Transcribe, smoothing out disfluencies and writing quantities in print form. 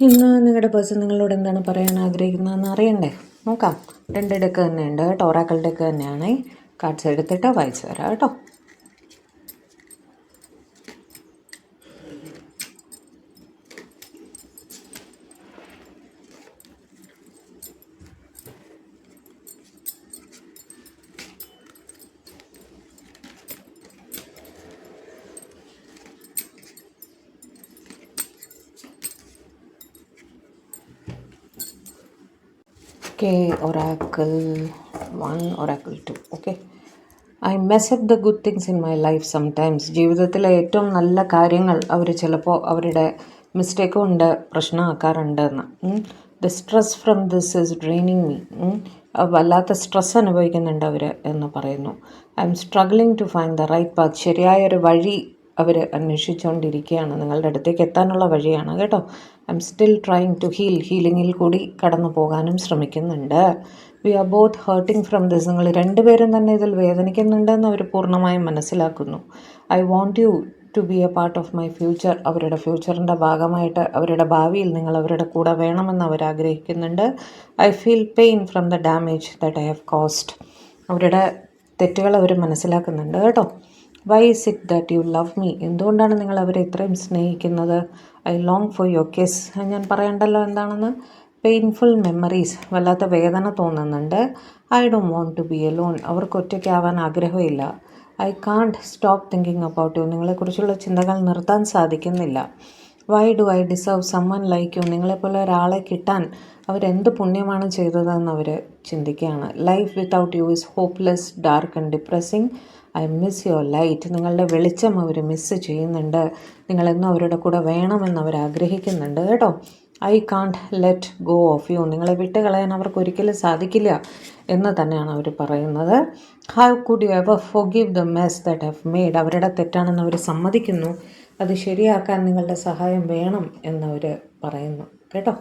ഇന്ന് നിങ്ങളുടെ പേഴ്സൺ നിങ്ങളോട് എന്താണ് പറയാൻ ആഗ്രഹിക്കുന്നതെന്ന് അറിയണ്ടേ? നോക്കാം. 2 ഡെക്ക് തന്നെയുണ്ട് കേട്ടോ. ഒറാക്കിൾ ഡെക്ക് തന്നെയാണ്. കാർഡ്സ് എടുത്തിട്ട് വായിച്ചു തരാം കേട്ടോ. Oracle 1, Oracle 2. Okay. I mess up the good things in my life sometimes. ജീവിതത്തിലെ ഏറ്റവും നല്ല കാര്യങ്ങൾ അവർ ചിലപ്പോൾ അവരുടെ മിസ്റ്റേക്ക് കൊണ്ട് പ്രശ്നമാക്കാറുണ്ടെന്ന്. The stress from this is draining me. വല്ലാത്ത സ്ട്രെസ് അനുഭവിക്കുന്നുണ്ട് അവർ എന്ന് പറയുന്നു. I'm struggling to find the right path. ശരിയായൊരു വഴി അവർ അന്വേഷിച്ചുകൊണ്ടിരിക്കുകയാണ്. നിങ്ങളുടെ അടുത്തേക്ക് എത്താനുള്ള വഴിയാണ് കേട്ടോ. I'm still trying to ഹീലിങ്ങിൽ കൂടി കടന്നു പോകാനും ശ്രമിക്കുന്നുണ്ട്. We are both hurting from this. നിങ്ങൾ രണ്ടുപേരും തന്നെ ഇതിൽ വേദനിക്കുന്നുണ്ടെന്ന് അവർ പൂർണ്ണമായും മനസ്സിലാക്കുന്നു. I want you to be a part of my future. അവരുടെ ഫ്യൂച്ചറിൻ്റെ ഭാഗമായിട്ട് അവരുടെ ഭാവിയിൽ നിങ്ങൾ അവരുടെ കൂടെ വേണമെന്ന് അവർ ആഗ്രഹിക്കുന്നുണ്ട്. I feel pain from the damage that I have caused. അവരുടെ തെറ്റുകൾ അവർ മനസ്സിലാക്കുന്നുണ്ട് കേട്ടോ. Why is it that you love me. എന്തുകൊണ്ടാണ് നിങ്ങൾ അവരെ ഇത്രയും സ്നേഹിക്കുന്നത്? I long for your kiss. ഞാൻ പറയണ്ടല്ലോ എന്താണെന്ന്. Painful memories. വല്ലാത്ത വേദന തോന്നുന്നുണ്ട്. I don't want to be alone. അവർക്ക് ഒറ്റയ്ക്കാവാൻ ആഗ്രഹമില്ല. I can't stop thinking about you. നിങ്ങളെക്കുറിച്ചുള്ള ചിന്തകൾ നിർത്താൻ സാധിക്കുന്നില്ല. Why do I deserve someone like U. നിങ്ങളെപ്പോലെ ഒരാളെ കിട്ടാൻ അവരെന്ത് പുണ്യമാണ് ചെയ്തതെന്ന് അവർ ചിന്തിക്കുകയാണ്. Life without you is hopeless, dark and depressing. I miss your light. നിങ്ങളുടെ വെളിച്ചം അവർ മിസ് ചെയ്യുന്നുണ്ട്. നിങ്ങളെന്നും അവരുടെ കൂടെ വേണമെന്ന് അവർ ആഗ്രഹിക്കുന്നുണ്ട് കേട്ടോ. I can't let go of you. നിങ്ങളെ വിട്ട് കളയാൻ അവർക്ക് ഒരിക്കലും സാധിക്കില്ല എന്ന് തന്നെയാണ് അവർ പറയുന്നത്. How could you ever forgive the mess that have made. അവരുടെ തെറ്റാണെന്ന് അവർ സമ്മതിക്കുന്നു. അത് ശരിയാക്കാൻ നിങ്ങളുടെ സഹായം വേണം എന്നവർ പറയുന്നു കേട്ടോ.